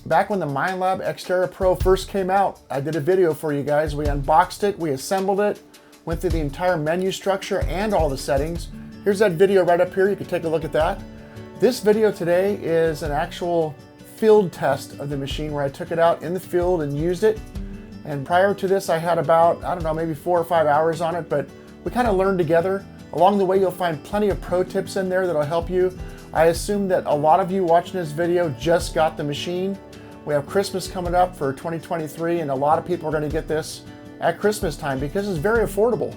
Back when the Minelab X-Terra Pro first came out, I did a video for you guys. We unboxed it, we assembled it, went through the entire menu structure and all the settings. Here's that video right up here, you can take a look at that. This video today is an actual field test of the machine where I took it out in the field and used it. And prior to this, I had about, I don't know, maybe 4 or 5 hours on it, but we kind of learned together. Along the way, you'll find plenty of pro tips in there that'll help you. I assume that a lot of you watching this video just got the machine. We have Christmas coming up for 2023, and a lot of people are going to get this at Christmas time because it's very affordable.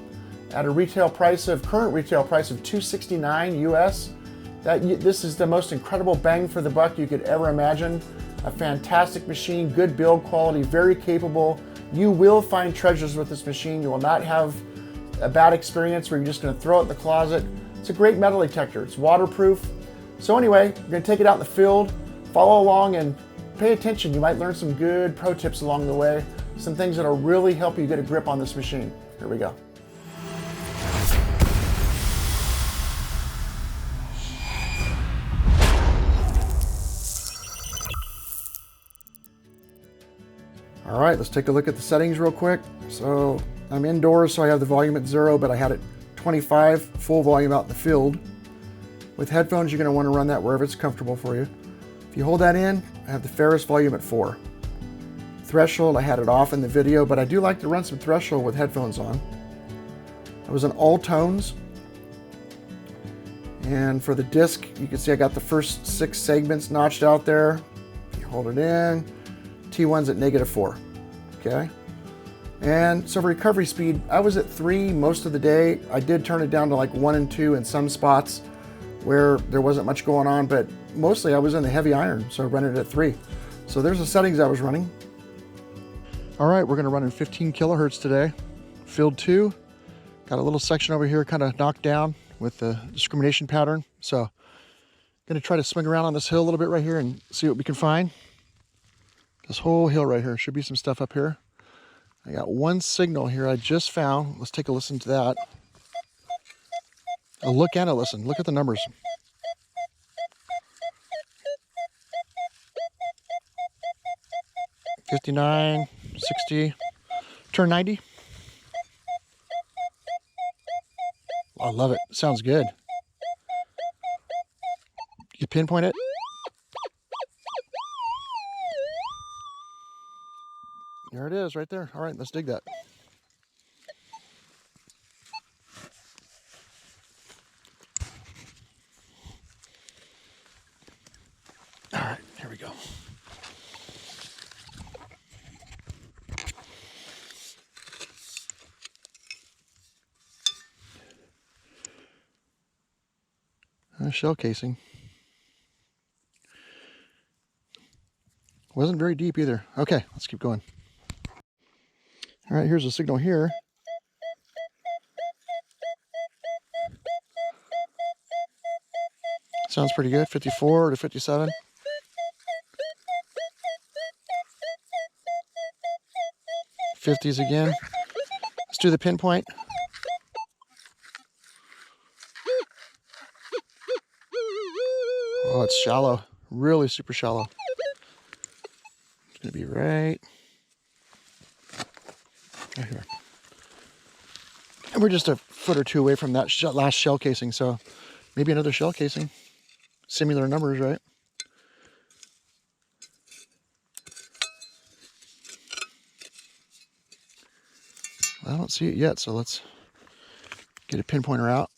At a retail price of, current retail price of $269 US, this is the most incredible bang for the buck you could ever imagine. A fantastic machine, good build quality, very capable. You will find treasures with this machine. You will not have a bad experience where you're just going to throw it in the closet. It's a great metal detector. It's waterproof. So anyway, we're going to take it out in the field, follow along and pay attention. You might learn some good pro tips along the way, some things that'll really help you get a grip on this machine. Here we go. All right, let's take a look at the settings real quick. So I'm indoors, so I have the volume at 0, but I had it 25 full volume out in the field. With headphones, you're going to want to run that wherever it's comfortable for you. If you hold that in, I have the Ferris volume at 4. Threshold, I had it off in the video, but I do like to run some threshold with headphones on. I was in all tones. And for the disc, you can see I got the first 6 segments notched out there. If you hold it in, T1's at -4, okay? And so for recovery speed, I was at 3 most of the day. I did turn it down to like 1 and 2 in some spots where there wasn't much going on, but mostly I was in the heavy iron, so I ran it at 3. So there's the settings I was running. All right, we're gonna run in 15 kilohertz today. Field 2, got a little section over here kind of knocked down with the discrimination pattern. So gonna try to swing around on this hill a little bit right here and see what we can find. This whole hill right here, should be some stuff up here. I got one signal here I just found. Let's take a listen to that. A look and a listen. Look at the numbers. 59, 60, turn 90. I love it. Sounds good. You pinpoint it. There it is right there. All right, let's dig that. All right, here we go. Shell casing. Wasn't very deep either. Okay, let's keep going. All right, here's a signal here. Sounds pretty good, 54 to 57. '50s again. Let's do the pinpoint. Oh, it's shallow, really super shallow. It's gonna be right here. And we're just a foot or two away from that last shell casing, so maybe another shell casing. Similar numbers, right? I don't see it yet, so let's get a pinpointer out.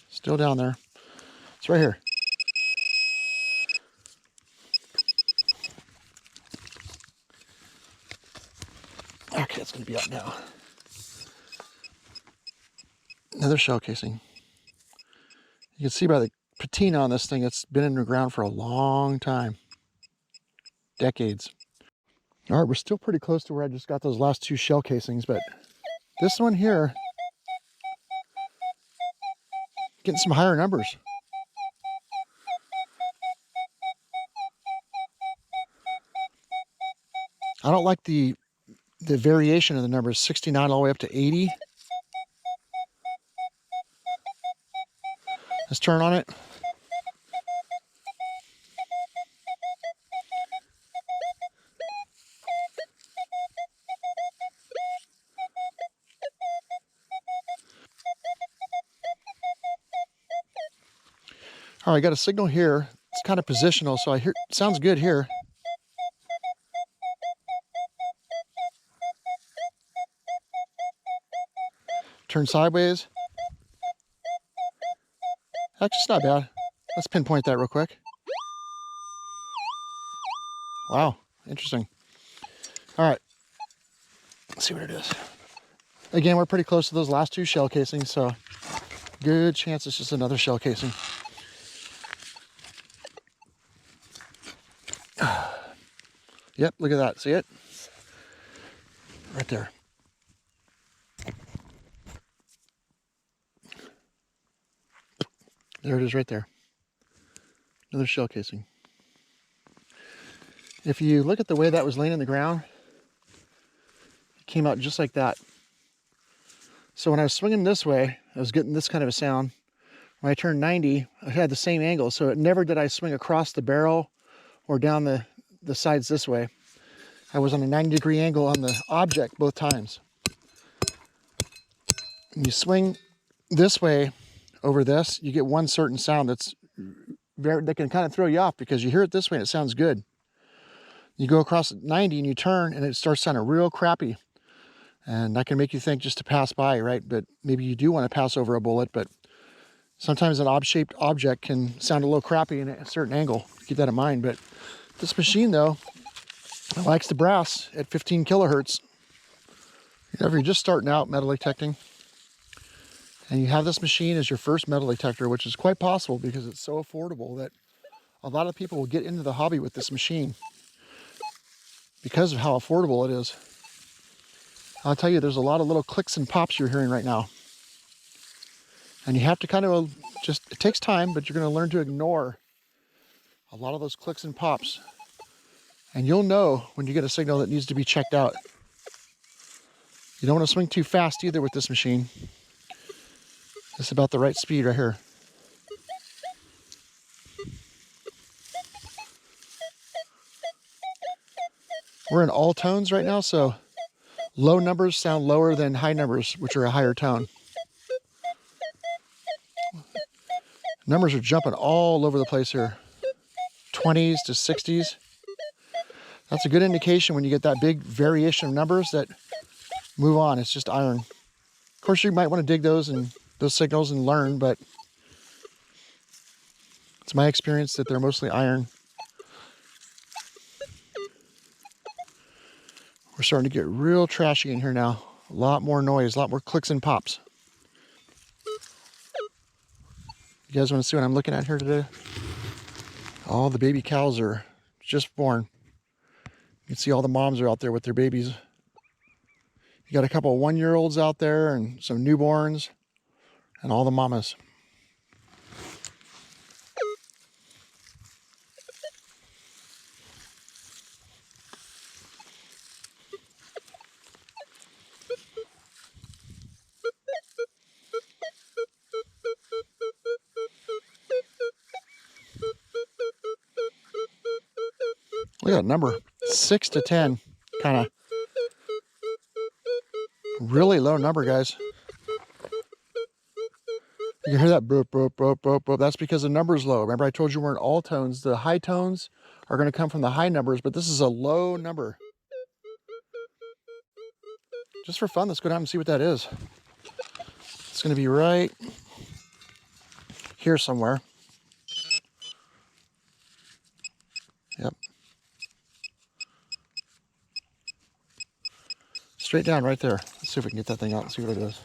Still down there. It's right here. Okay, it's going to be up now. Another shell casing. You can see by the patina on this thing, it's been in the ground for a long time. Decades. All right, we're still pretty close to where I just got those last 2 shell casings, but this one here, getting some higher numbers. I don't like the the variation of the numbers, 69 all the way up to 80. Let's turn on it. All right, I got a signal here. It's kind of positional, so I hear it sounds good here. Turn sideways. Actually, it's not bad. Let's pinpoint that real quick. Wow, interesting. All right, let's see what it is. Again, we're pretty close to those last two shell casings, so good chance it's just another shell casing. Yep, look at that. See it? Right there. There it is right there. Another shell casing. If you look at the way that was laying in the ground, it came out just like that. So when I was swinging this way, I was getting this kind of a sound. When I turned 90, I had the same angle, so it never did I swing across the barrel or down the sides this way. I was on a 90-degree angle on the object both times. When you swing this way over this, you get one certain sound that can kind of throw you off because you hear it this way and it sounds good. You go across 90 and you turn and it starts sounding real crappy. And that can make you think just to pass by, right? But maybe you do want to pass over a bullet, but sometimes an odd-shaped object can sound a little crappy in a certain angle. Keep that in mind. But this machine, though, likes the brass at 15 kilohertz. If you're just starting out metal detecting, and you have this machine as your first metal detector, which is quite possible because it's so affordable that a lot of people will get into the hobby with this machine because of how affordable it is. I'll tell you, there's a lot of little clicks and pops you're hearing right now. And you have to kind of it takes time, but you're going to learn to ignore a lot of those clicks and pops. And you'll know when you get a signal that needs to be checked out. You don't want to swing too fast either with this machine. It's about the right speed right here. We're in all tones right now, so low numbers sound lower than high numbers, which are a higher tone. Numbers are jumping all over the place here. 20s to 60s. That's a good indication when you get that big variation of numbers that move on. It's just iron. Of course, you might want to dig those signals and learn, but it's my experience that they're mostly iron. We're starting to get real trashy in here now. A lot more noise, a lot more clicks and pops. You guys want to see what I'm looking at here today? All the baby cows are just born. You can see all the moms are out there with their babies. You got a couple of 1-year-olds out there and some newborns and all the mamas. Look at that number, 6 to 10, kind of really low number, guys. You can hear that boop, boop, boop, boop, boop. That's because the number's low. Remember I told you we're in all tones. The high tones are going to come from the high numbers, but this is a low number. Just for fun, let's go down and see what that is. It's going to be right here somewhere. Yep. Straight down right there. Let's see if we can get that thing out and see what it is.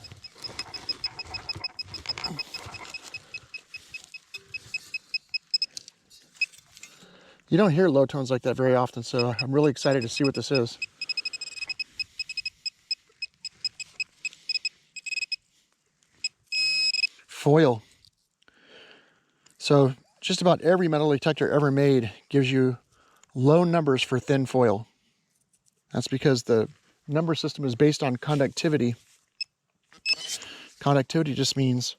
You don't hear low tones like that very often, so I'm really excited to see what this is. Foil. So just about every metal detector ever made gives you low numbers for thin foil. That's because the number system is based on conductivity. Conductivity just means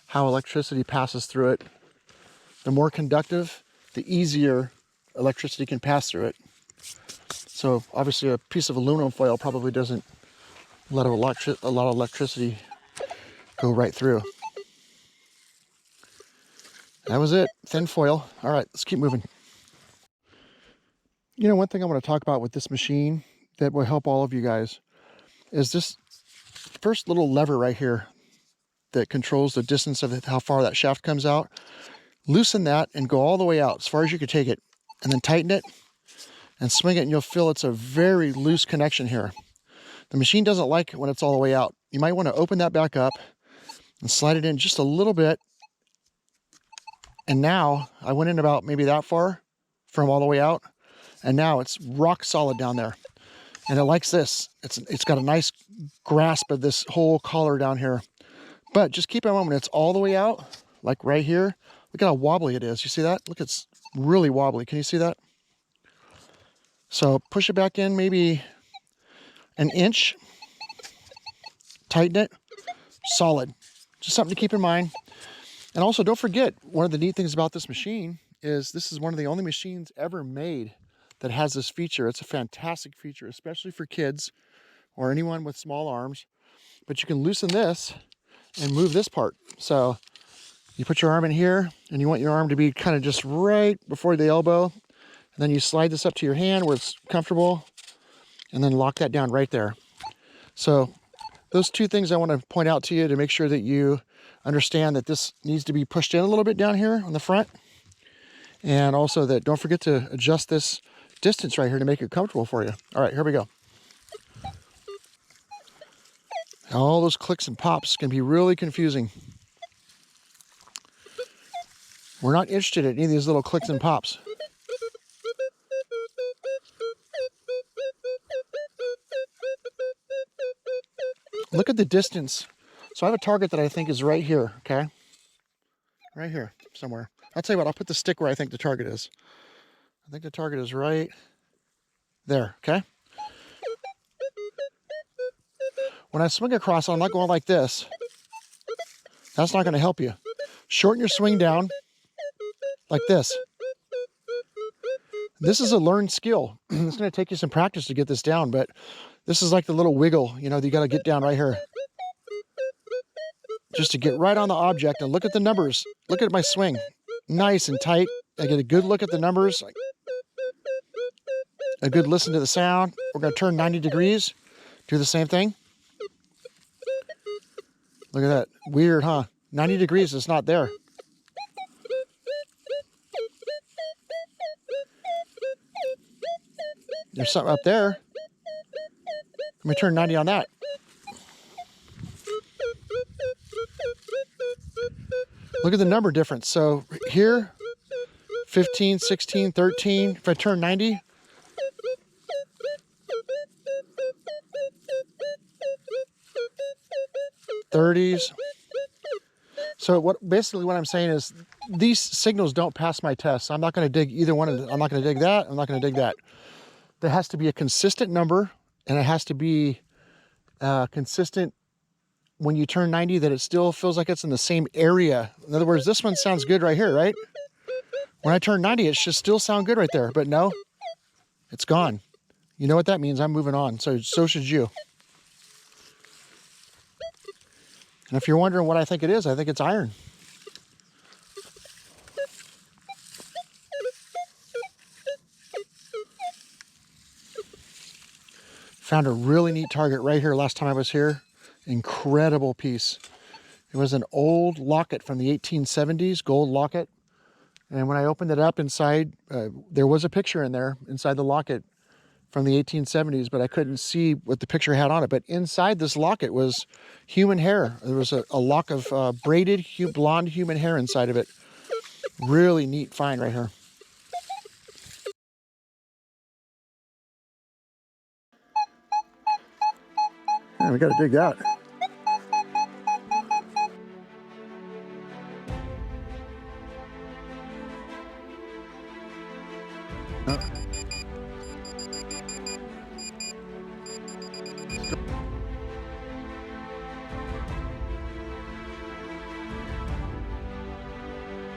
how electricity passes through it. The more conductive, the easier electricity can pass through it. So obviously a piece of aluminum foil probably doesn't let a lot of electricity go right through. That was it, thin foil. All right, let's keep moving. You know, one thing I want to talk about with this machine that will help all of you guys is this first little lever right here that controls the distance of how far that shaft comes out. Loosen that and go all the way out as far as you can take it, and then tighten it and swing it, and you'll feel it's a very loose connection here. The machine doesn't like it when it's all the way out. You might want to open that back up and slide it in just a little bit. And now I went in about maybe that far from all the way out, and now it's rock solid down there. And it likes this. It's got a nice grasp of this whole collar down here. But just keep in mind when it's all the way out, like right here, look at how wobbly it is. You see that? Look, it's really wobbly. Can you see that? So push it back in maybe an inch. Tighten it. Solid. Just something to keep in mind. And also don't forget, one of the neat things about this machine is this is one of the only machines ever made that has this feature. It's a fantastic feature, especially for kids or anyone with small arms. But you can loosen this and move this part. So you put your arm in here, and you want your arm to be kind of just right before the elbow. And then you slide this up to your hand where it's comfortable, and then lock that down right there. So those two things I want to point out to you to make sure that you understand that this needs to be pushed in a little bit down here on the front. And also that don't forget to adjust this distance right here to make it comfortable for you. All right, here we go. All those clicks and pops can be really confusing. We're not interested in any of these little clicks and pops. Look at the distance. So I have a target that I think is right here, okay? Right here, somewhere. I'll tell you what, I'll put the stick where I think the target is. I think the target is right there, okay? When I swing across, I'm not going like this. That's not going to help you. Shorten your swing down like this. This is a learned skill. It's going to take you some practice to get this down, but this is like the little wiggle, you know, you got to get down right here. Just to get right on the object and look at the numbers. Look at my swing. Nice and tight. I get a good look at the numbers. A good listen to the sound. We're going to turn 90 degrees. Do the same thing. Look at that. Weird, huh? 90 degrees is not there. There's something up there. Let me turn 90 on that. Look at the number difference. So here, 15, 16, 13. If I turn 90, '30s. So basically what I'm saying is these signals don't pass my test. I'm not going to dig either one of them. I'm not going to dig that. I'm not going to dig that. There has to be a consistent number, and it has to be consistent when you turn 90 that it still feels like it's in the same area. In other words, this one sounds good right here, right? When I turn 90, it should still sound good right there, but no, it's gone. You know what that means? I'm moving on. So should you. And if you're wondering what I think it is, I think it's iron. Found a really neat target right here last time I was here. Incredible piece. It was an old locket from the 1870s, gold locket. And when I opened it up inside, there was a picture in there inside the locket from the 1870s, but I couldn't see what the picture had on it. But inside this locket was human hair. There was a lock of braided blonde human hair inside of it. Really neat find right here. Yeah, we got to dig that.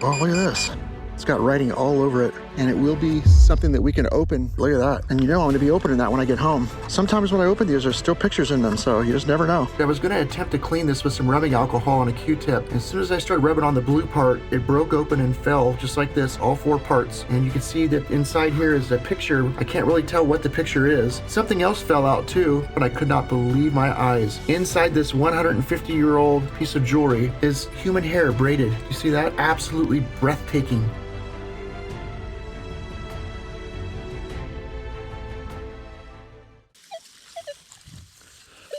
Oh, look at this. It's got writing all over it, and it will be something that we can open. Look at that. And you know I'm gonna be opening that when I get home. Sometimes when I open these, there's still pictures in them, so you just never know. I was gonna attempt to clean this with some rubbing alcohol on a Q-tip. And as soon as I started rubbing on the blue part, it broke open and fell just like this, all 4 parts. And you can see that inside here is a picture. I can't really tell what the picture is. Something else fell out too, but I could not believe my eyes. Inside this 150-year-old piece of jewelry is human hair braided. You see that? Absolutely breathtaking.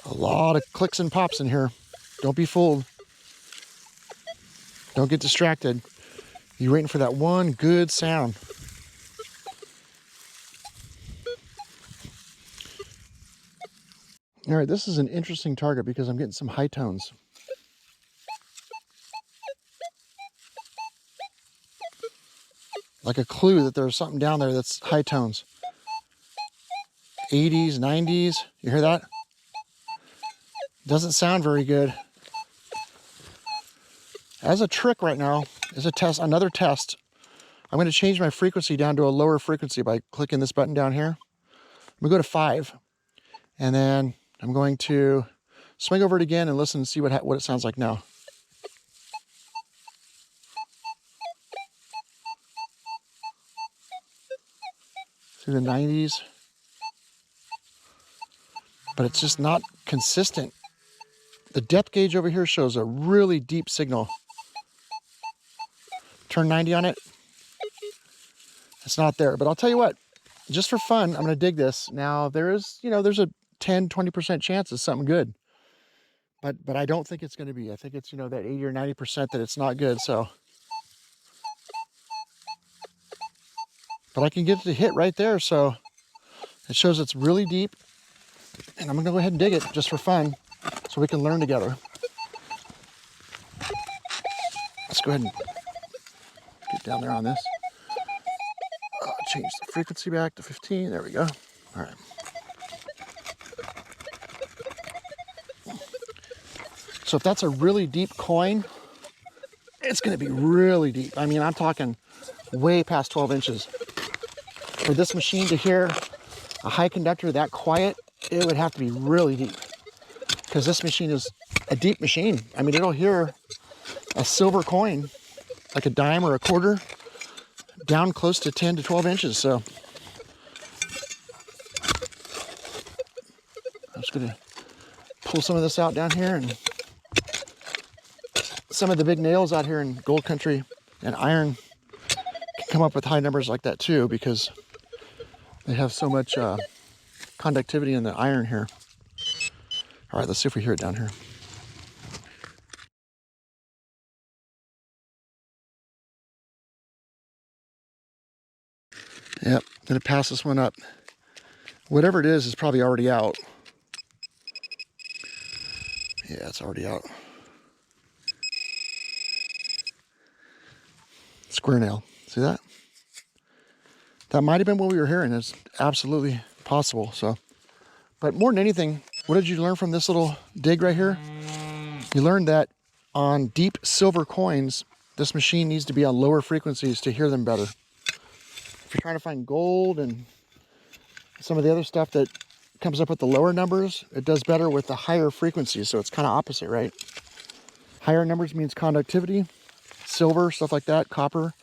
A lot of clicks and pops in here. Don't be fooled. Don't get distracted. You're waiting for that one good sound. All right, this is an interesting target because I'm getting some high tones. Like a clue that there's something down there that's high tones. 80s, 90s, you hear that? Doesn't sound very good. As a trick right now, is a test, another test. I'm going to change my frequency down to a lower frequency by clicking this button down here. I'm going to go to 5. And then I'm going to swing over it again and listen and see what it sounds like now. Through the 90s. But it's just not consistent. The depth gauge over here shows a really deep signal. Turn 90 on it. It's not there, but I'll tell you what, just for fun, I'm going to dig this. Now there is, there's a 10-20% chance it's something good, but I don't think it's going to be. I think it's, that 80 or 90% that it's not good. So, but I can get it to hit right there. So it shows it's really deep, and I'm going to go ahead and dig it just for fun so we can learn together. Let's go ahead and get down there on this. Change the frequency back to 15. There we go. All right. So if that's a really deep coin, it's going to be really deep. I mean, I'm talking way past 12 inches. For this machine to hear a high conductor that quiet, it would have to be really deep. Because this machine is a deep machine. I mean, it'll hear a silver coin, like a dime or a quarter, down close to 10 to 12 inches. So I'm just going to pull some of this out down here, and some of the big nails out here in gold country and iron can come up with high numbers like that too, because they have so much conductivity in the iron here. All right, let's see if we hear it down here. Yep, gonna pass this one up. Whatever it is probably already out. Yeah, it's already out. Square nail, see that? That might have been what we were hearing. It's absolutely possible. So, but more than anything, what did you learn from this little dig right here? You learned that on deep silver coins, this machine needs to be on lower frequencies to hear them better. If you're trying to find gold and some of the other stuff that comes up with the lower numbers, it does better with the higher frequencies. So it's kind of opposite, right? Higher numbers means conductivity, silver, stuff like that, copper.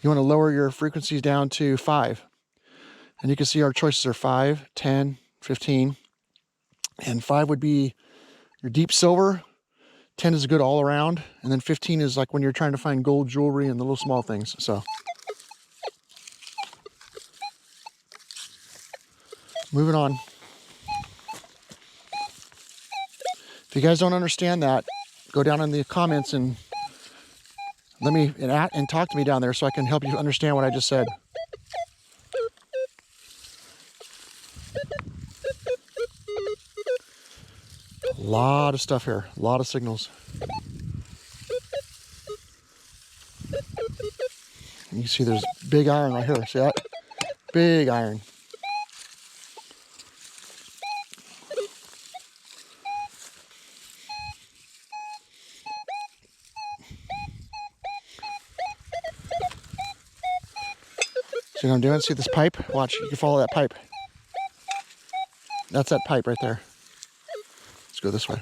You want to lower your frequencies down to 5. And you can see our choices are 5, 10, 15. And 5 would be your deep silver. 10 is good all around. And then 15 is like when you're trying to find gold jewelry and the little small things. So moving on. If you guys don't understand that, go down in the comments and let me and talk to me down there so I can help you understand what I just said. A lot of stuff here, a lot of signals. And you see there's big iron right here, see that? Big iron. See what I'm doing? See this pipe? Watch, you can follow that pipe. That's that pipe right there. Let's go this way.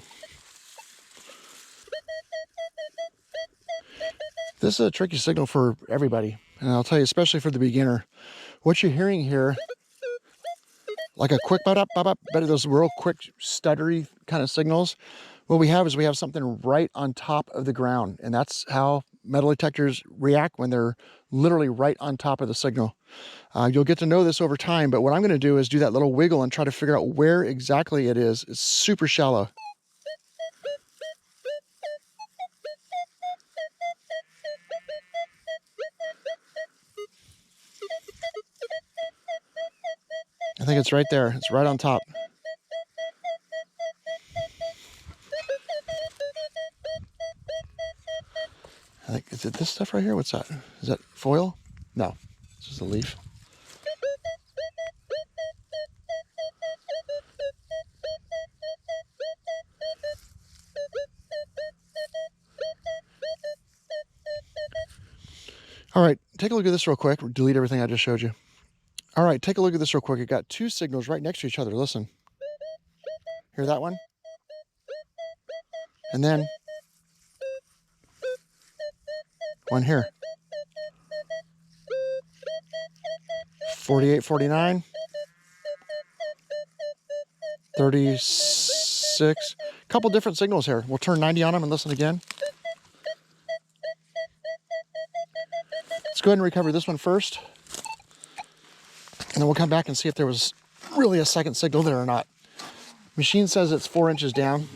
This is a tricky signal for everybody. And I'll tell you, especially for the beginner. What you're hearing here, like a quick bop, bop, bop, but those real quick, stuttery kind of signals. What we have is we have something right on top of the ground. And that's how metal detectors react when they're literally right on top of the signal. You'll get to know this over time, but what I'm going to do is do that little wiggle and try to figure out where exactly it is. It's super shallow. I think it's right there. It's right on top. I think, is it this stuff right here? What's that? Is that foil? No, it's just a leaf. All right, take a look at this real quick. Delete everything I just showed you. All right, take a look at this real quick. It got two signals right next to each other. Listen. Hear that one? And then one here. 48, 49. 36. A couple different signals here. We'll turn 90 on them and listen again. Let's go ahead and recover this one first. And then we'll come back and see if there was really a second signal there or not. Machine says it's 4 inches down.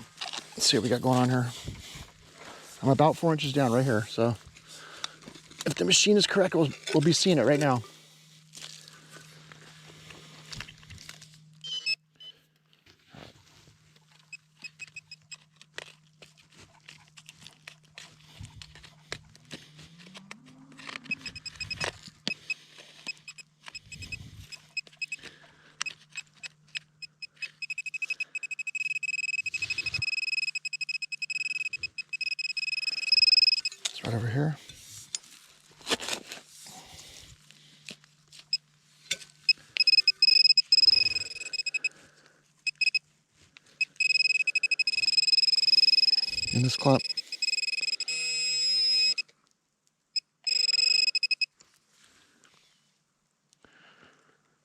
Let's see what we got going on here. I'm about 4 inches down right here. So if the machine is correct, we'll be seeing it right now. Right over here. In this clump.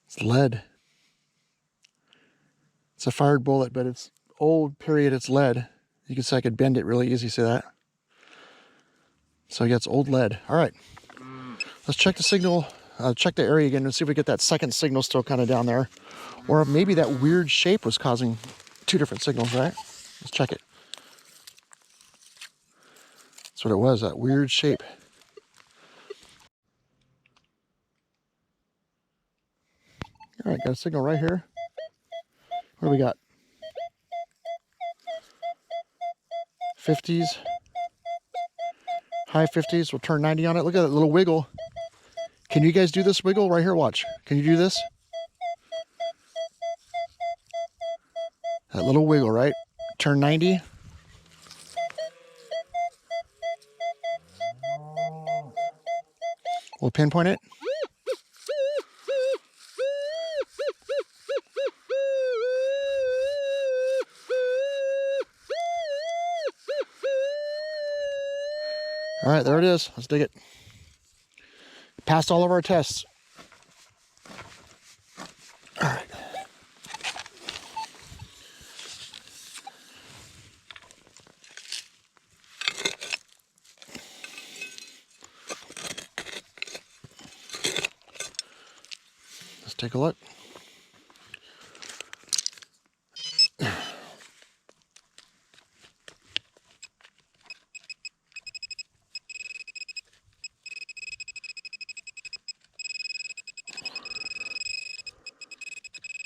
It's lead. It's a fired bullet, but it's old, period, it's lead. You can see I could bend it really easy, see that? So yeah, it's old lead. All right, let's check the signal, check the area again and see if we get that second signal still kind of down there. Or maybe that weird shape was causing two different signals, right? Let's check it. That's what it was, that weird shape. All right, got a signal right here. What do we got? 50s. High 50s. We'll turn 90 on it. Look at that little wiggle. Can you guys do this wiggle right here? Watch. Can you do this? That little wiggle, right? Turn 90. We'll pinpoint it. All right, there it is. Let's dig it. Passed all of our tests. All right. Let's take a look.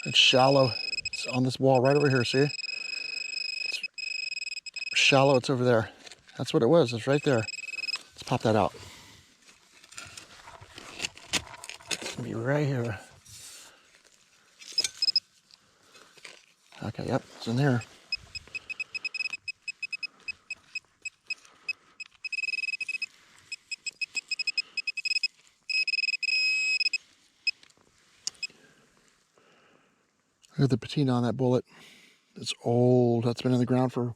It's shallow. It's on this wall right over here, see? It's shallow, it's over there. That's what it was, it's right there. Let's pop that out. It's gonna be right here. Okay, yep, it's in there. Look at the patina on that bullet. It's old. That's been in the ground for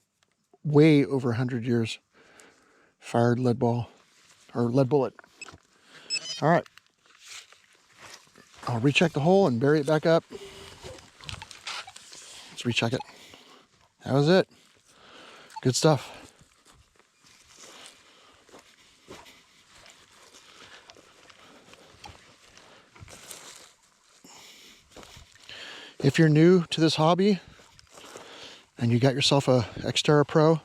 way over 100 years. Fired lead ball, or lead bullet. All right. I'll recheck the hole and bury it back up. Let's recheck it. That was it. Good stuff. If you're new to this hobby and you got yourself a X-Terra Pro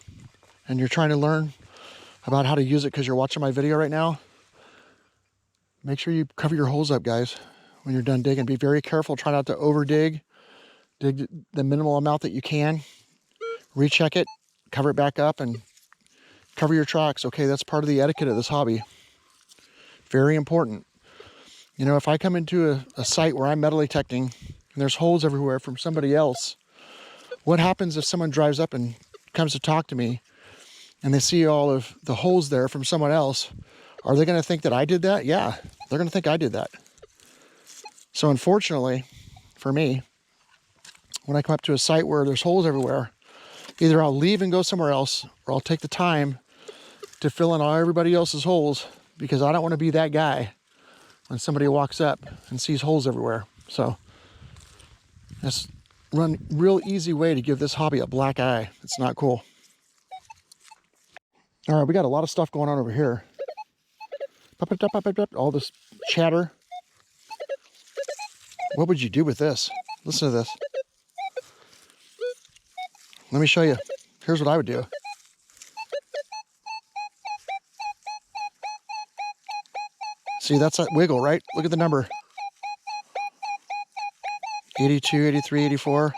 and you're trying to learn about how to use it because you're watching my video right now, make sure you cover your holes up, guys, when you're done digging. Be very careful. Try not to over dig. Dig the minimal amount that you can. Recheck it, cover it back up, and cover your tracks. Okay, that's part of the etiquette of this hobby. Very important. You know, if I come into a site where I'm metal detecting and there's holes everywhere from somebody else, what happens if someone drives up and comes to talk to me and they see all of the holes there from someone else? Are they going to think that I did that? Yeah, they're going to think I did that. So unfortunately, for me, when I come up to a site where there's holes everywhere, either I'll leave and go somewhere else, or I'll take the time to fill in all everybody else's holes, because I don't want to be that guy when somebody walks up and sees holes everywhere. So that's one real easy way to give this hobby a black eye. It's not cool. All right, we got a lot of stuff going on over here. All this chatter. What would you do with this? Listen to this. Let me show you. Here's what I would do. See, that's that wiggle, right? Look at the number. 82, 83, 84.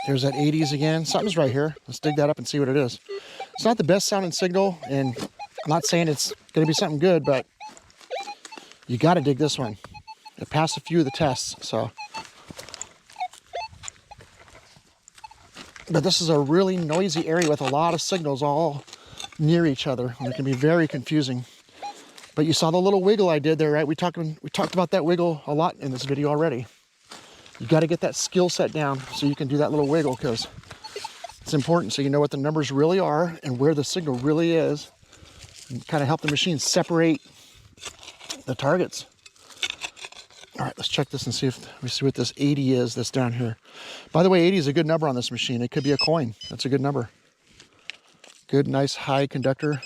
There's that 80s again. Something's right here. Let's dig that up and see what it is. It's not the best sounding signal, and I'm not saying it's going to be something good, but you got to dig this one. It passed a few of the tests, so. But this is a really noisy area with a lot of signals all near each other, and it can be very confusing. But you saw the little wiggle I did there, right? We talked about that wiggle a lot in this video already. You got to get that skill set down so you can do that little wiggle, because it's important so you know what the numbers really are and where the signal really is, and kind of help the machine separate the targets. All right, let's check this and see if we see what this 80 is that's down here. By the way, 80 is a good number on this machine. It could be a coin. That's a good number. Good, nice, high conductor.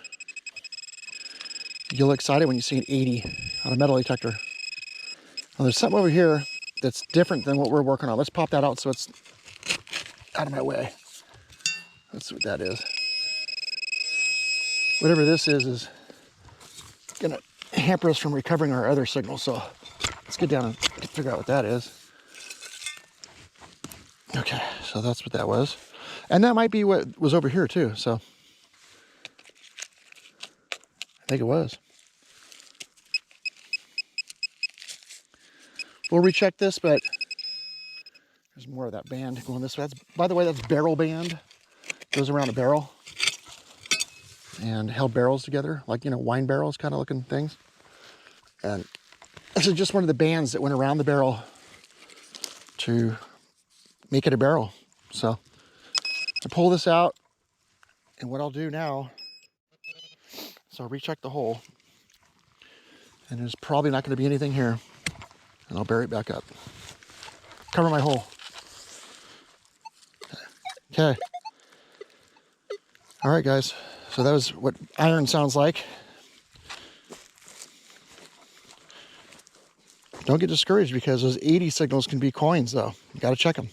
You'll get excited when you see an 80 on a metal detector. Now, there's something over here that's different than what we're working on. Let's pop that out so it's out of my way. Let's see what that is. Whatever this is gonna hamper us from recovering our other signals. So let's get down and figure out what that is. Okay, so that's what that was. And that might be what was over here too, so. I think it was. We'll recheck this, but there's more of that band going this way. By the way, that's barrel band. Goes around a barrel and held barrels together, like, you know, wine barrels kind of looking things. And this is just one of the bands that went around the barrel to make it a barrel. So I pull this out, and what I'll do now, so I'll recheck the hole, and there's probably not going to be anything here. And I'll bury it back up. Cover my hole. Okay. All right, guys. So that was what iron sounds like. Don't get discouraged because those 80 signals can be coins, though. You got to check them.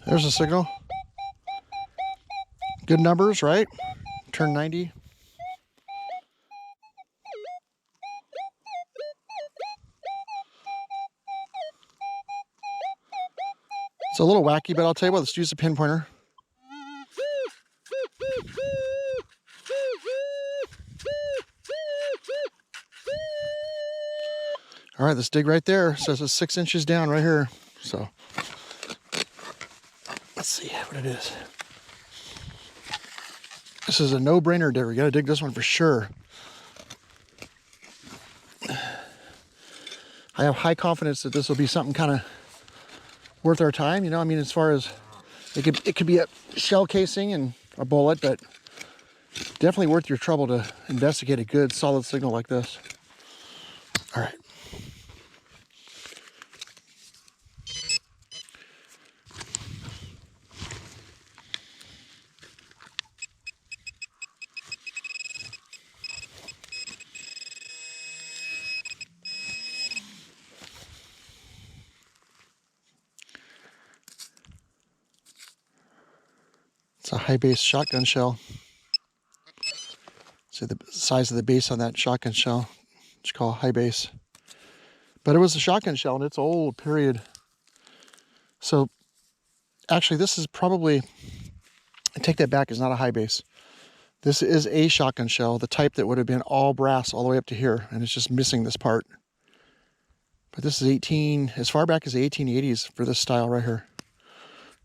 There's a signal. Good numbers, right? Turn 90. It's a little wacky, but I'll tell you what, let's use the pinpointer. All right, let's dig right there. It says it's 6 inches down right here. So let's see what it is. This is a no-brainer digger. We gotta dig this one for sure. I have high confidence that this will be something kind of worth our time. You know, I mean, as far as it could be a shell casing and a bullet, but definitely worth your trouble to investigate a good solid signal like this. All right. It's a high base shotgun shell. See the size of the base on that shotgun shell, which you call high base. But it was a shotgun shell and it's old, period. So actually this is probably, I take that back, it's not a high base. This is a shotgun shell, the type that would have been all brass all the way up to here, and it's just missing this part. But this is as far back as the 1880s for this style right here.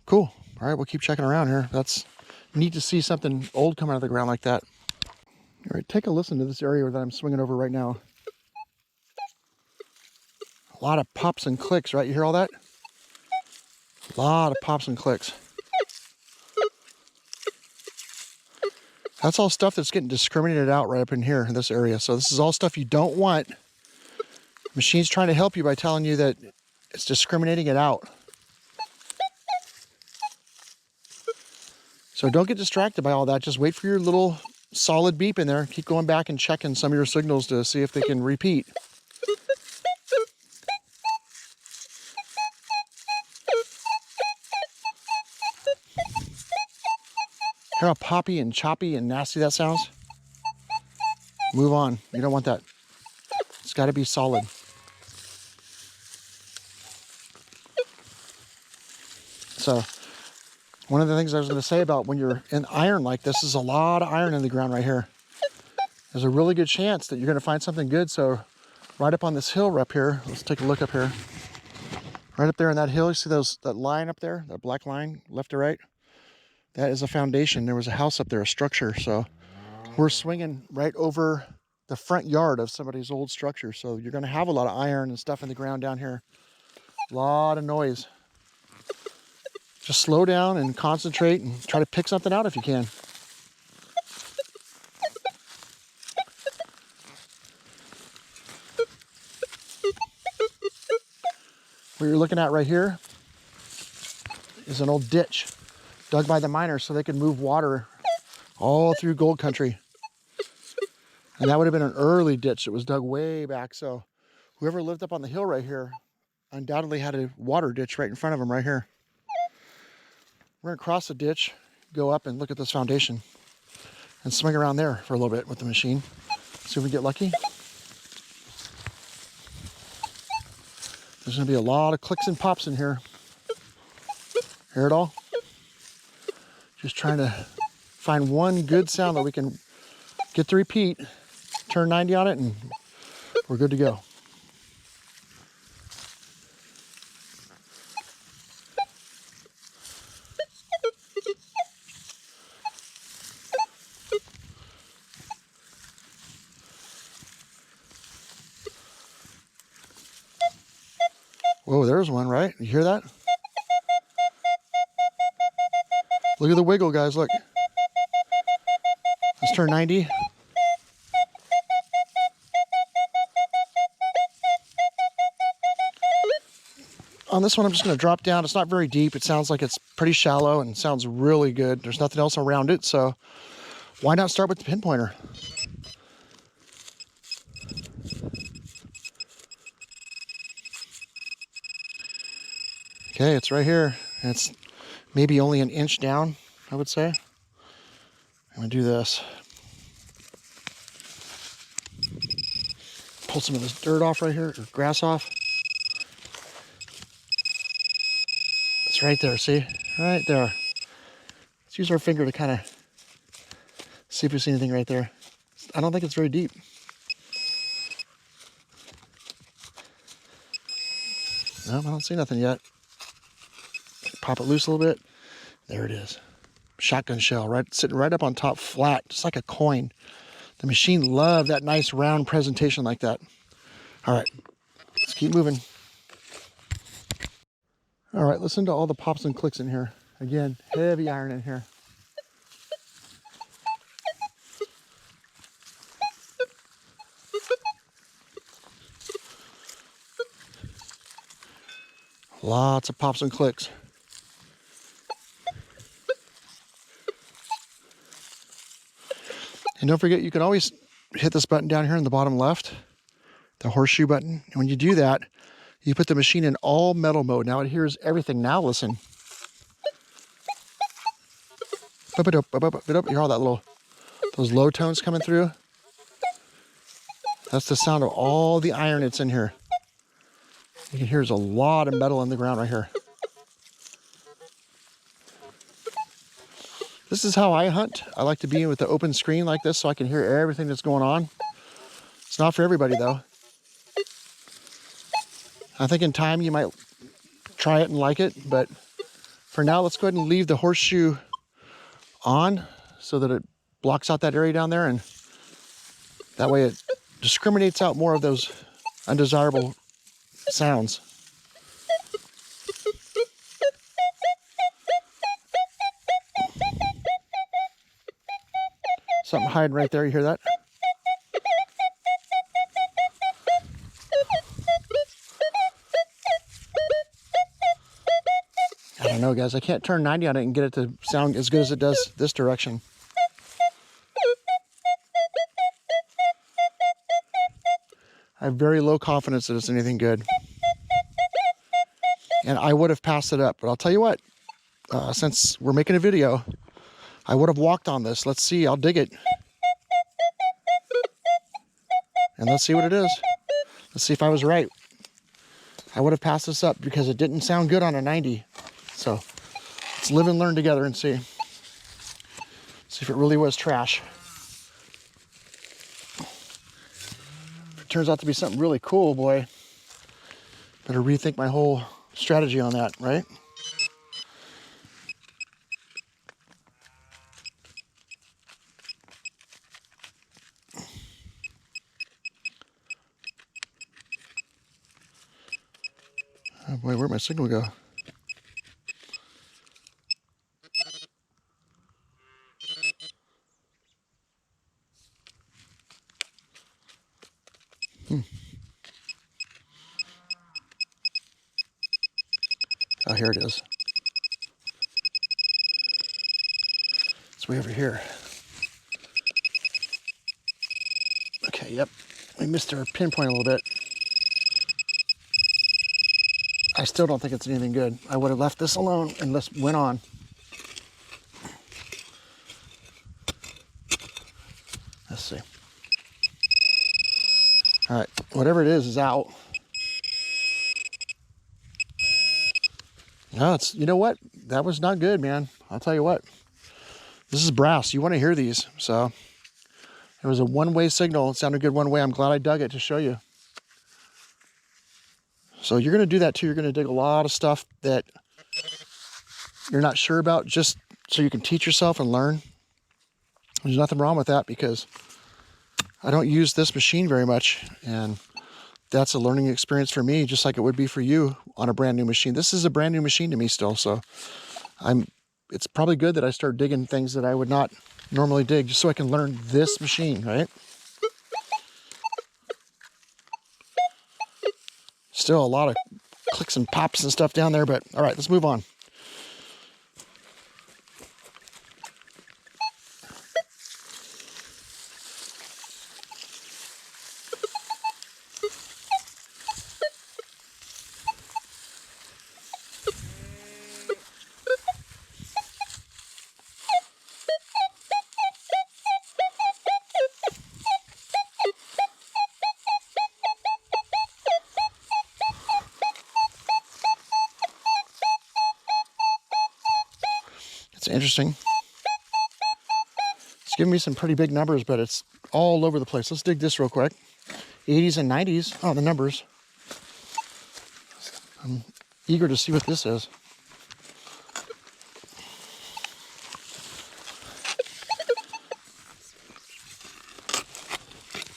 Cool. All right, we'll keep checking around here. That's neat to see something old come out of the ground like that. All right, take a listen to this area that I'm swinging over right now. A lot of pops and clicks, right? You hear all that? A lot of pops and clicks. That's all stuff that's getting discriminated out right up in here in this area. So this is all stuff you don't want. The machine's trying to help you by telling you that it's discriminating it out. So don't get distracted by all that. Just wait for your little solid beep in there. Keep going back and checking some of your signals to see if they can repeat. Hear how poppy and choppy and nasty that sounds? Move on. You don't want that. It's got to be solid. So one of the things I was going to say about when you're in iron like this is a lot of iron in the ground right here. There's a really good chance that you're going to find something good. So right up on this hill up here, let's take a look up here. Right up there in that hill, you see that line up there, that black line, left to right? That is a foundation. There was a house up there, a structure. So we're swinging right over the front yard of somebody's old structure. So you're going to have a lot of iron and stuff in the ground down here. A lot of noise. Just slow down and concentrate and try to pick something out if you can. What you're looking at right here is an old ditch dug by the miners so they could move water all through gold country. And that would have been an early ditch that was dug way back. So whoever lived up on the hill right here undoubtedly had a water ditch right in front of them right here. We're gonna cross the ditch, go up and look at this foundation and swing around there for a little bit with the machine. See if we get lucky. There's gonna be a lot of clicks and pops in here. Hear it all? Just trying to find one good sound that we can get to repeat, turn 90 on it, and we're good to go. Whoa, there's one, right? You hear that? Look at the wiggle, guys, look. Let's turn 90. On this one, I'm just gonna drop down. It's not very deep. It sounds like it's pretty shallow and sounds really good. There's nothing else around it, so why not start with the pinpointer? Okay, it's right here. It's maybe only an inch down, I would say. I'm gonna do this. Pull some of this dirt off right here, or grass off. It's right there, see? Right there. Let's use our finger to kind of see if we see anything right there. I don't think it's very deep. No, I don't see nothing yet. Pop it loose a little bit. There it is. Shotgun shell, right, sitting right up on top, flat, just like a coin. The machine loved that nice round presentation like that. All right, let's keep moving. All right, listen to all the pops and clicks in here. Again, heavy iron in here. Lots of pops and clicks. And don't forget, you can always hit this button down here in the bottom left, the horseshoe button. And when you do that, you put the machine in all metal mode. Now it hears everything. Now listen. You hear all that those low tones coming through? That's the sound of all the iron that's in here. You can hear there's a lot of metal in the ground right here. This is how I hunt. I like to be with the open screen like this so I can hear everything that's going on. It's not for everybody though. I think in time you might try it and like it, but for now let's go ahead and leave the horseshoe on so that it blocks out that area down there, and that way it discriminates out more of those undesirable sounds. Something hiding right there, you hear that? I don't know, guys. I can't turn 90 on it and get it to sound as good as it does this direction. I have very low confidence that it's anything good. And I would have passed it up, but I'll tell you what, since we're making a video, I would have walked on this. Let's see, I'll dig it. And let's see what it is. Let's see if I was right. I would have passed this up because it didn't sound good on a 90. So let's live and learn together and see. See if it really was trash. If it turns out to be something really cool, boy, better rethink my whole strategy on that, right? Oh boy, where'd my signal go? Oh, here it is. It's way over here. Okay, yep. We missed our pinpoint a little bit. I still don't think it's anything good. I would have left this alone and let's went on. Let's see. All right, whatever it is out. No, it's, you know what? That was not good, man. I'll tell you what. This is brass. You want to hear these. So it was a one-way signal. It sounded good one way. I'm glad I dug it to show you. So you're going to do that too. You're going to dig a lot of stuff that you're not sure about just so you can teach yourself and learn. There's nothing wrong with that because I don't use this machine very much. And that's a learning experience for me, just like it would be for you on a brand new machine. This is a brand new machine to me still. So it's probably good that I start digging things that I would not normally dig just so I can learn this machine, right? Still a lot of clicks and pops and stuff down there, but all right, let's move on. That's interesting. It's giving me some pretty big numbers, but it's all over the place. Let's dig this real quick. 80s and 90s. Oh, the numbers. I'm eager to see what this is.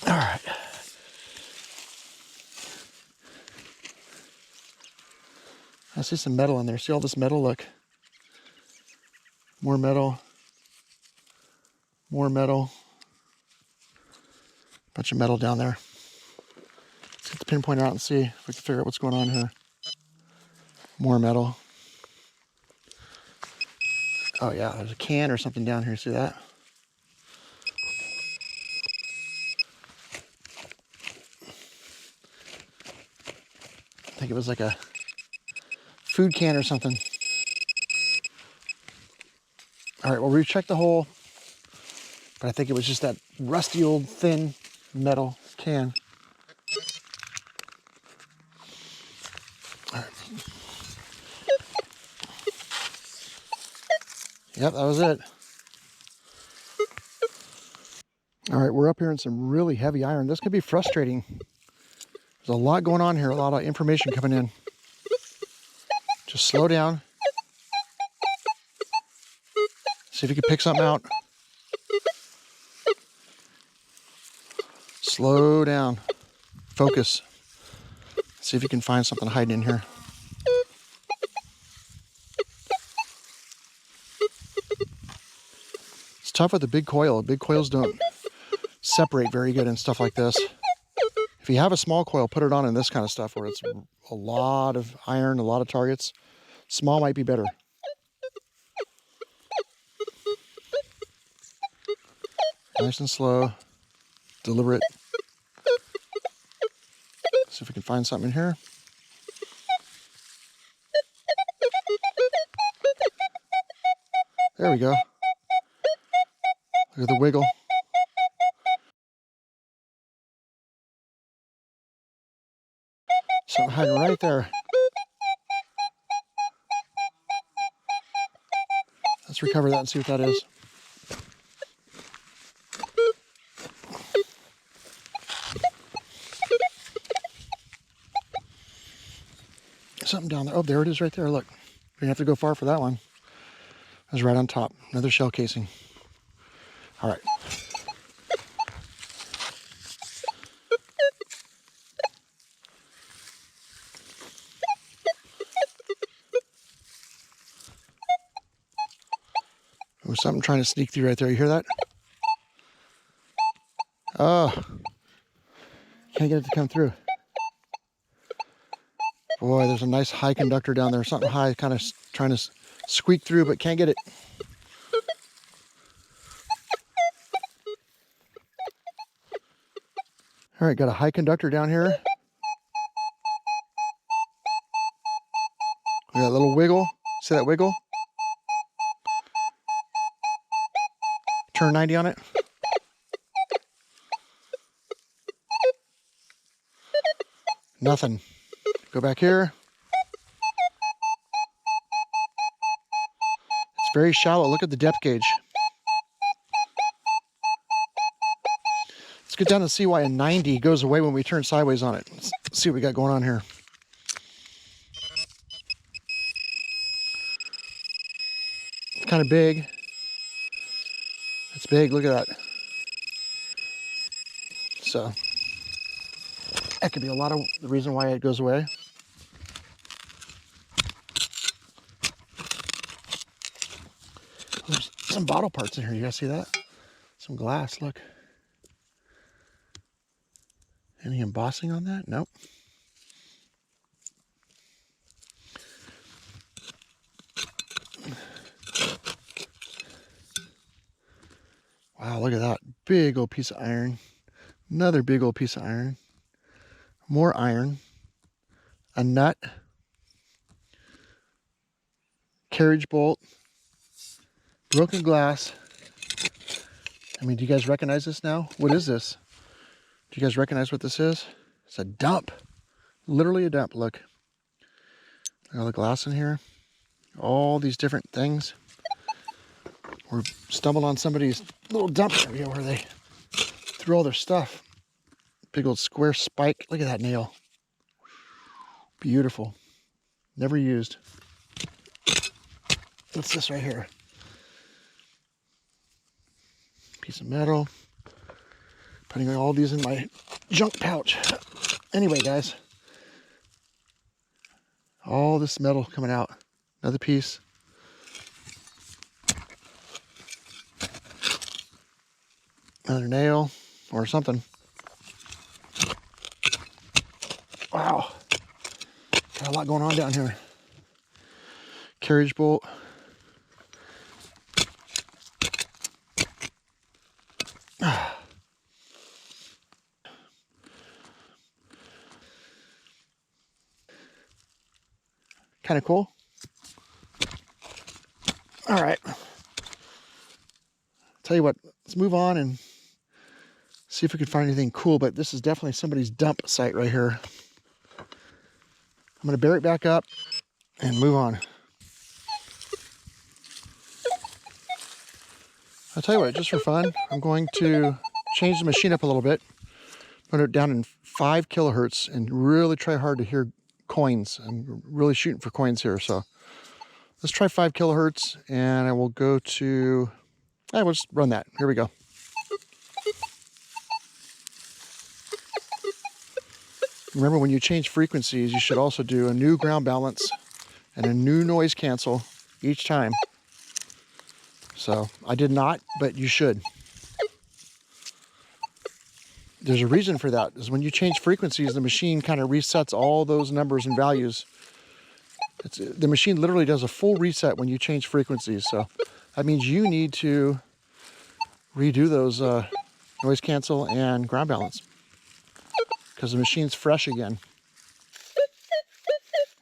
All right. I see some metal in there. See all this metal? Look. More metal. More metal. Bunch of metal down there. Let's get the pinpointer out and see if we can figure out what's going on here. More metal. Oh yeah, there's a can or something down here. See that? I think it was like a food can or something. All right, well, we checked the hole, but I think it was just that rusty old thin metal can. All right. Yep, that was it. All right, we're up here in some really heavy iron. This could be frustrating. There's a lot going on here, a lot of information coming in. Just slow down. See if you can pick something out. Slow down. Focus. See if you can find something hiding in here. It's tough with a big coil. Big coils don't separate very good and stuff like this. If you have a small coil, put it on in this kind of stuff where it's a lot of iron, a lot of targets. Small might be better. Nice and slow, deliberate. See if we can find something in here. There we go. Look at the wiggle. Something hiding right there. Let's recover that and see what that is. Something down there. Oh, there it is right there. Look. We didn't have to go far for that one. It was right on top. Another shell casing. All right. There was something trying to sneak through right there. You hear that? Oh. Can't get it to come through. Boy, there's a nice high conductor down there. Something high kind of trying to squeak through, but can't get it. All right, got a high conductor down here. We got a little wiggle. See that wiggle? Turn 90 on it. Nothing. Go back here. It's very shallow. Look at the depth gauge. Let's get down and see why a 90 goes away when we turn sideways on it. Let's see what we got going on here. It's kind of big. It's big. Look at that. So that could be a lot of the reason why it goes away. There's some bottle parts in here. You guys see that? Some glass. Look. Any embossing on that? Nope. Wow, look at that. Big old piece of iron. Another big old piece of iron. More iron. A nut. Carriage bolt. Broken glass. I mean, do you guys recognize this now? What is this? Do you guys recognize what this is? It's a dump. Literally a dump. Look. Look at all the glass in here. All these different things. We're stumbled on somebody's little dump area where they threw all their stuff. Big old square spike. Look at that nail. Beautiful. Never used. What's this right here? Piece of metal. Putting all these in my junk pouch. Anyway, guys. All this metal coming out. Another piece. Another nail or something. Wow. Got a lot going on down here. Carriage bolt. Kind of cool. All right. Tell you what, let's move on and see if we can find anything cool, but this is definitely somebody's dump site right here. I'm going to bear it back up and move on. I'll tell you what, just for fun, I'm going to change the machine up a little bit. Put it down in 5 kilohertz and really try hard to hear coins. I'm really shooting for coins here, so let's try 5 kilohertz, and I will go to, we'll just run that. Here we go. Remember, when you change frequencies, you should also do a new ground balance and a new noise cancel each time. So I did not, but you should. There's a reason for that, is when you change frequencies, the machine kind of resets all those numbers and values. The machine literally does a full reset when you change frequencies. So that means you need to redo those noise cancel and ground balance, because the machine's fresh again.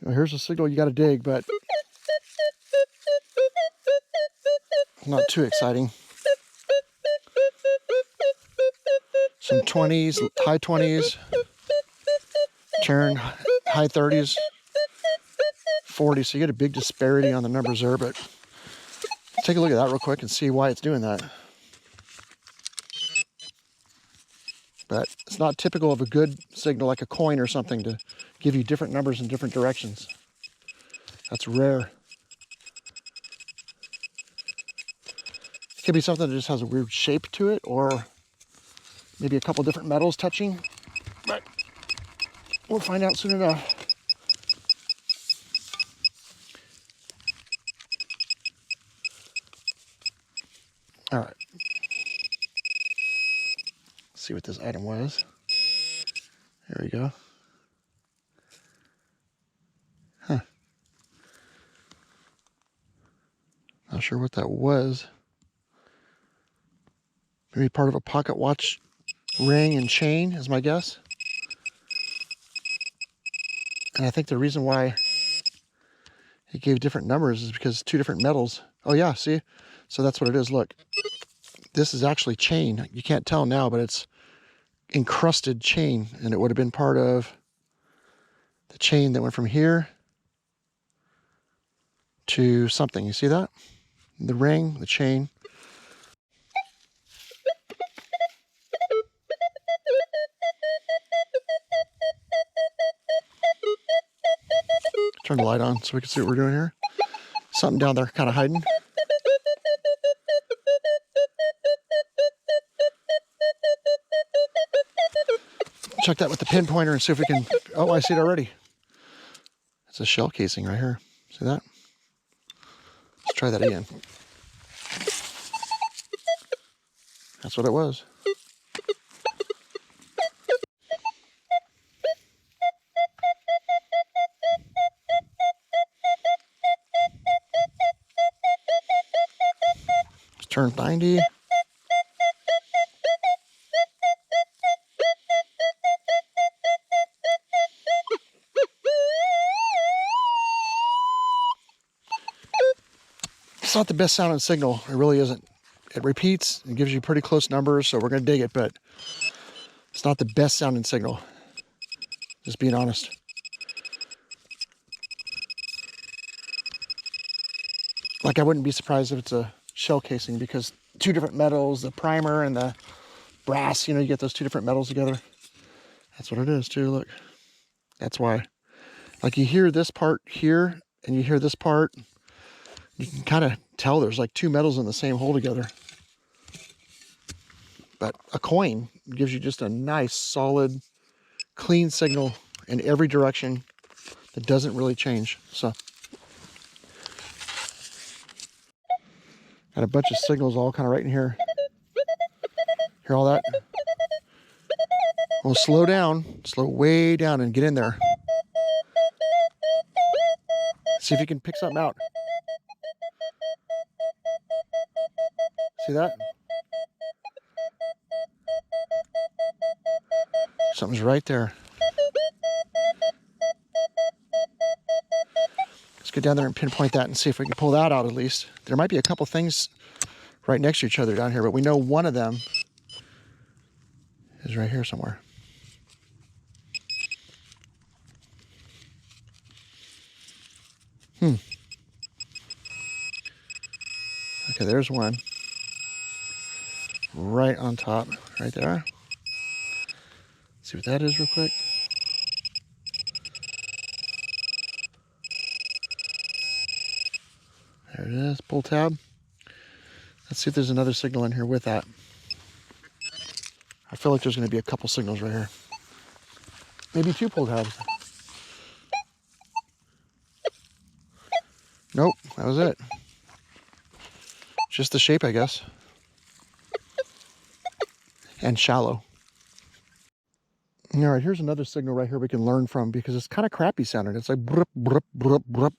Well, here's a signal you got to dig, but not too exciting. Some 20s, high 20s, turn high 30s, 40s. So you get a big disparity on the numbers there, but take a look at that real quick and see why it's doing that. But it's not typical of a good signal like a coin or something to give you different numbers in different directions. That's rare. It could be something that just has a weird shape to it, or maybe a couple different metals touching, but we'll find out soon enough. All right. Let's see what this item was. There we go. Huh. Not sure what that was. Maybe part of a pocket watch ring and chain is my guess. And I think the reason why it gave different numbers is because 2 different metals. Oh yeah, see? So that's what it is. Look, this is actually chain. You can't tell now, but it's encrusted chain, and it would have been part of the chain that went from here to something. You see that? The ring, the chain. Turn the light on so we can see what we're doing here. Something down there kind of hiding. Check that with the pinpointer and see if we can, oh, I see it already. It's a shell casing right here. See that? Let's try that again. That's what it was. Let's turn 90. It's not the best sounding signal. It really isn't. It repeats and gives you pretty close numbers, so we're going to dig it, but it's not the best sounding signal. Just being honest. Like, I wouldn't be surprised if it's a shell casing, because two different metals, the primer and the brass, you know, you get those two different metals together. That's what it is too, look. That's why. Like you hear this part here and you hear this part, you can kind of tell there's like two metals in the same hole together. But a coin gives you just a nice, solid, clean signal in every direction that doesn't really change. So, got a bunch of signals all kind of right in here. Hear all that? Well, slow down, slow way down and get in there. See if you can pick something out. See that? Something's right there. Let's get down there and pinpoint that and see if we can pull that out at least. There might be a couple things right next to each other down here, but we know one of them is right here somewhere. Okay, there's one. Right on top, right there. See what that is real quick. There it is, pull tab. Let's see if there's another signal in here with that. I feel like there's gonna be a couple signals right here. Maybe two pull tabs. Nope, that was it. Just the shape, I guess. And shallow. All right, here's another signal right here we can learn from, because it's kind of crappy sounding. It's like brup, brup, brup, brup.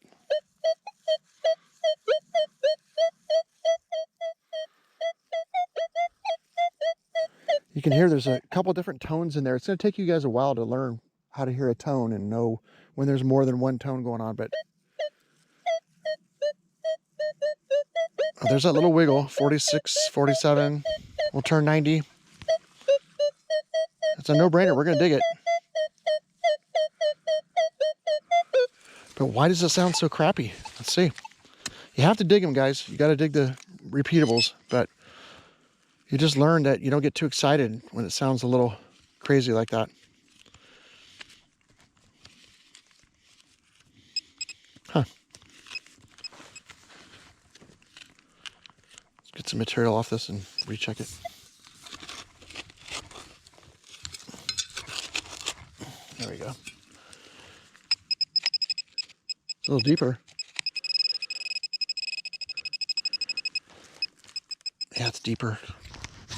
You can hear there's a couple different tones in there. It's going to take you guys a while to learn how to hear a tone and know when there's more than one tone going on, but there's that little wiggle, 46, 47, we'll turn 90. It's a no-brainer, we're gonna dig it. But why does it sound so crappy? Let's see. You have to dig them, guys. You gotta dig the repeatables, but you just learn that you don't get too excited when it sounds a little crazy like that. Huh. Get some material off this and recheck it. There we go. It's a little deeper. Yeah, it's deeper.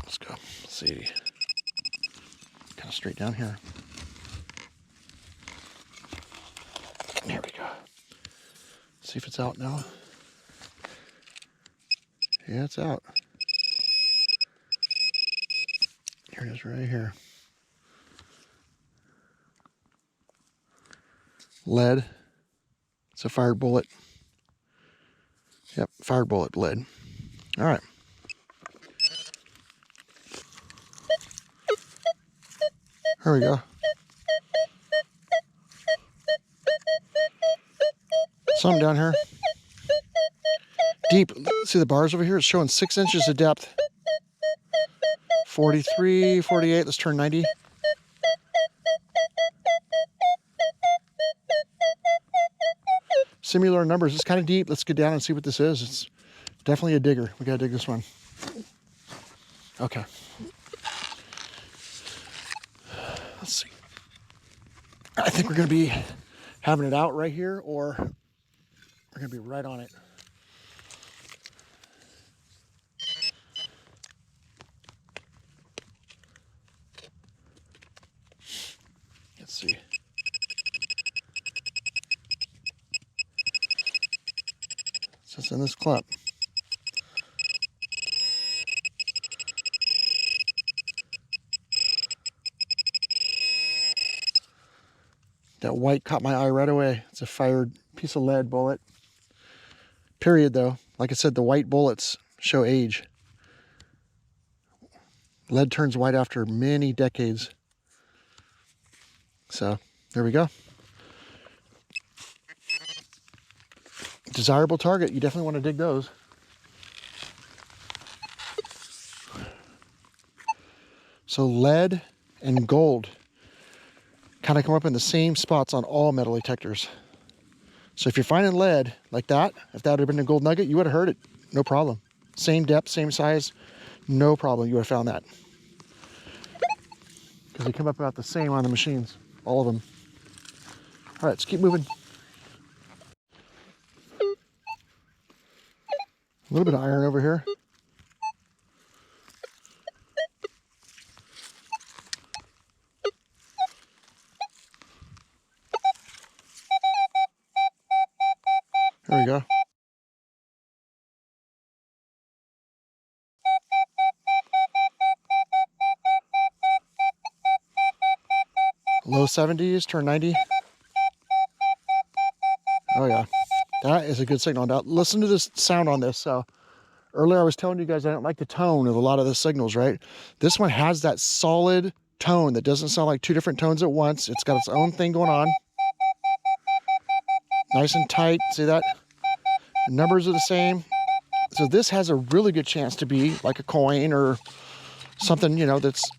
Let's go. Let's see. Kind of straight down here. There we go. See if it's out now. Yeah, it's out. Here it is right here. Lead. It's a fired bullet. Yep, fired bullet, lead. All right. Here we go. Something down here. Deep. See the bars over here? It's showing 6 inches of depth. 43, 48. Let's turn 90. Similar numbers. It's kind of deep. Let's get down and see what this is. It's definitely a digger. We gotta dig this one. Okay. Let's see. I think we're gonna be having it out right here, or we're gonna be right on it. Let's see. So it's in this clip. That white caught my eye right away. It's a fired piece of lead bullet. Period, though. Like I said, the white bullets show age. Lead turns white after many decades. So, there we go. Desirable target. You definitely want to dig those. So lead and gold kind of come up in the same spots on all metal detectors. So if you're finding lead like that, if that had been a gold nugget, you would have heard it, no problem. Same depth, same size, no problem, you would have found that. Because they come up about the same on the machines, all of them. All right, let's keep moving. A little bit of iron over here. There we go. Low 70s, turn 90. Oh yeah, that is a good signal. Now listen to this sound on this. So earlier I was telling you guys I don't like the tone of a lot of the signals, right? This one has that solid tone that doesn't sound like two different tones at once. It's got its own thing going on. Nice and tight, see that? The numbers are the same. So this has a really good chance to be like a coin or something, you know, that's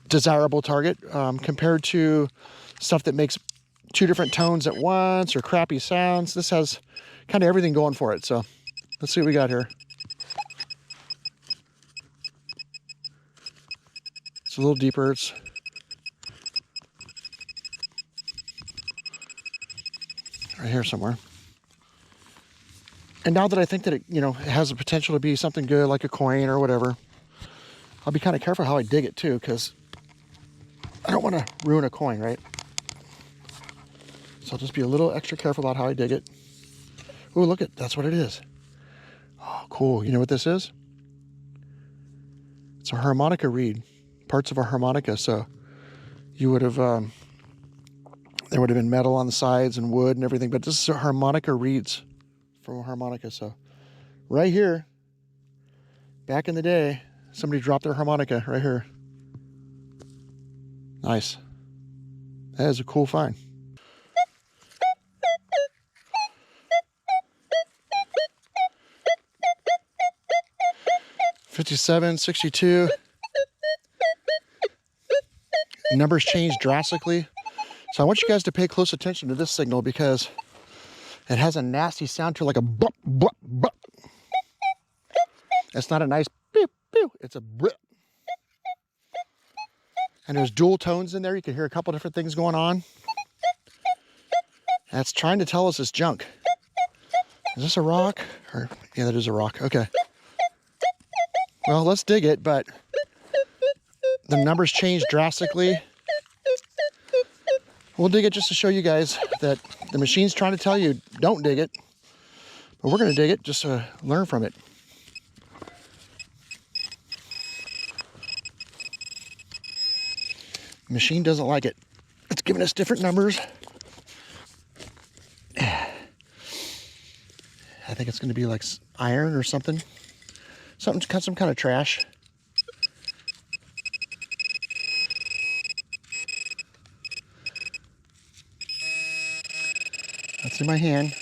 desirable target compared to stuff that makes two different tones at once or crappy sounds. This has kind of everything going for it. So let's see what we got here. It's a little deeper. It's right here somewhere. And now that I think that it, you know, it has the potential to be something good like a coin or whatever, I'll be kind of careful how I dig it too, because I don't want to ruin a coin, right? So I'll just be a little extra careful about how I dig it. Oh, look at, that's what it is. Oh, cool. You know what this is? It's a harmonica reed, parts of a harmonica. So you would have, there would have been metal on the sides and wood and everything, but this is a harmonica reeds from a harmonica. So right here, back in the day, somebody dropped their harmonica right here. Nice. That is a cool find. $57, $62. Numbers change drastically. So I want you guys to pay close attention to this signal because it has a nasty sound to it, like a bop, bop, bop. It's not a nice pew, pew. It's a blip. And there's dual tones in there. You can hear a couple different things going on. That's trying to tell us it's junk. Is this a rock? Or, yeah, that is a rock. Okay. Well, let's dig it, but the numbers change drastically. We'll dig it just to show you guys that the machine's trying to tell you, don't dig it. But we're going to dig it just to learn from it. The machine doesn't like it. It's giving us different numbers. I think it's going to be like iron or something. Some kind of trash. That's in my hand.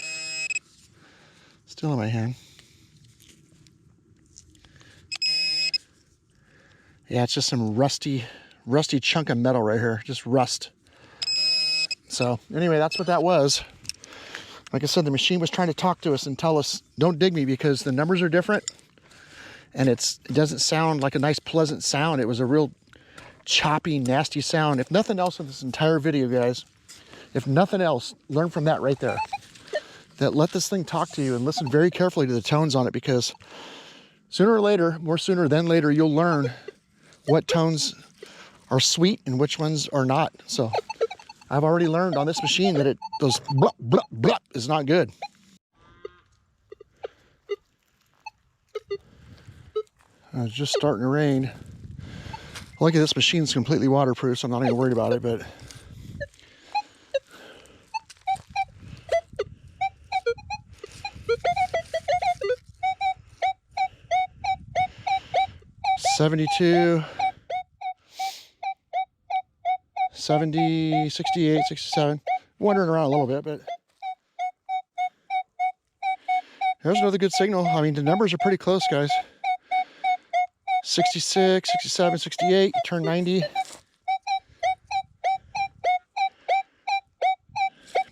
Still in my hand. Yeah, it's just some rusty chunk of metal right here. Just rust. So anyway, that's what that was. Like I said, the machine was trying to talk to us and tell us, don't dig me, because the numbers are different. And it doesn't sound like a nice, pleasant sound. It was a real choppy, nasty sound. If nothing else in this entire video, guys, if nothing else, learn from that right there. That let this thing talk to you and listen very carefully to the tones on it, because sooner or later, more sooner than later, you'll learn what tones are sweet and which ones are not. So I've already learned on this machine that those blah, blah, blah is not good. It's just starting to rain. Lucky this machine's completely waterproof, so I'm not even worried about it, but $72, $70, $68, $67. Wandering around a little bit, but there's another good signal. I mean, the numbers are pretty close, guys. 66, 67, 68, you turn 90.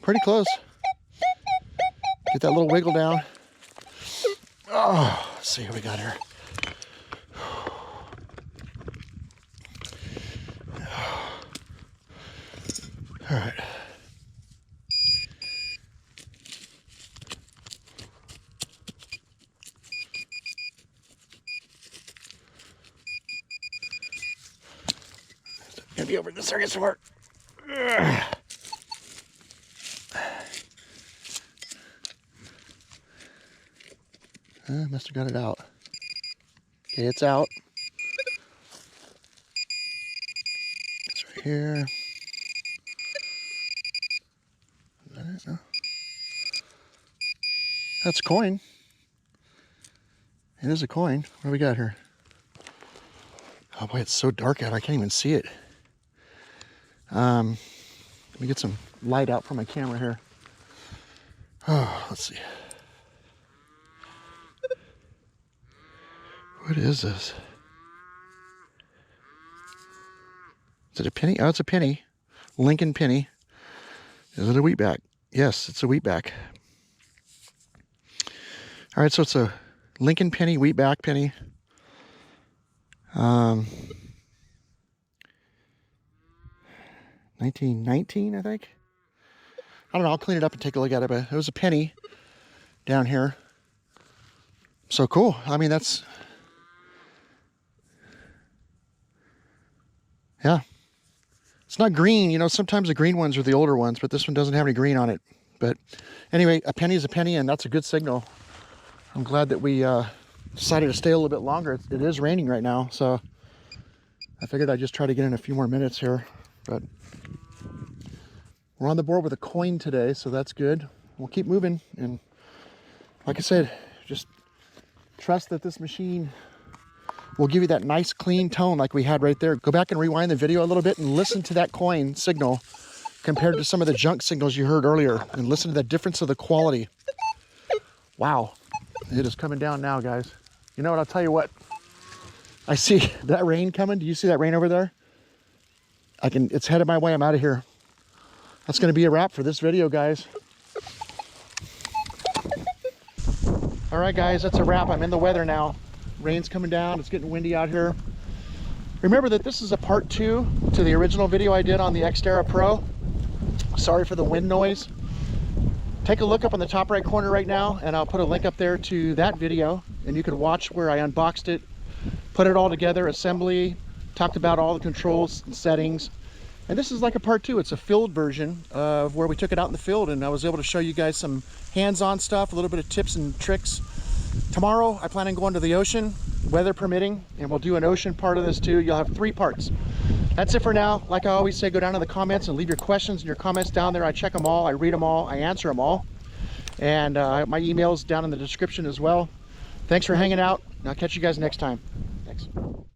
Pretty close. Get that little wiggle down. Oh, let's see what we got here. All right. Gonna be over in the circuit somewhere. Must have got it out. Okay, it's out. It's right here. Is that it? No. That's a coin. It is a coin. What do we got here? Oh boy, it's so dark out, I can't even see it. Let me get some light out from my camera here. Oh, let's see. What is this? Is it a penny? Oh, it's a penny. Lincoln penny. Is it a wheatback? Yes, it's a wheatback. All right, so it's a Lincoln penny, wheatback penny. 1919, I think. I don't know, I'll clean it up and take a look at it, but it was a penny down here. So cool. I mean, that's, yeah. It's not green, you know, sometimes the green ones are the older ones, but this one doesn't have any green on it. But anyway, a penny is a penny, and that's a good signal. I'm glad that we decided to stay a little bit longer. It is raining right now, so I figured I'd just try to get in a few more minutes here. But we're on the board with a coin today, so that's good. We'll keep moving, and like I said, just trust that this machine will give you that nice clean tone like we had right there. Go back and rewind the video a little bit and listen to that coin signal compared to some of the junk signals you heard earlier, and listen to the difference of the quality. Wow, it is coming down now, guys. You know what, I'll tell you what, I see that rain coming. Do you see that rain over there? It's headed my way. I'm out of here. That's going to be a wrap for this video, guys. All right, guys, that's a wrap. I'm in the weather now. Rain's coming down. It's getting windy out here. Remember that this is a part 2 to the original video I did on the X-Terra Pro. Sorry for the wind noise. Take a look up in the top right corner right now, and I'll put a link up there to that video, and you can watch where I unboxed it, put it all together, assembly, talked about all the controls and settings. And this is like a part 2. It's a field version of where we took it out in the field, and I was able to show you guys some hands-on stuff, a little bit of tips and tricks. Tomorrow I plan on going to the ocean, weather permitting, and we'll do an ocean part of this too. You'll have 3 parts. That's it for now. Like I always say, go down to the comments and leave your questions and your comments down there. I check them all, I read them all, I answer them all. And my email's down in the description as well. Thanks for hanging out, and I'll catch you guys next time. Thanks.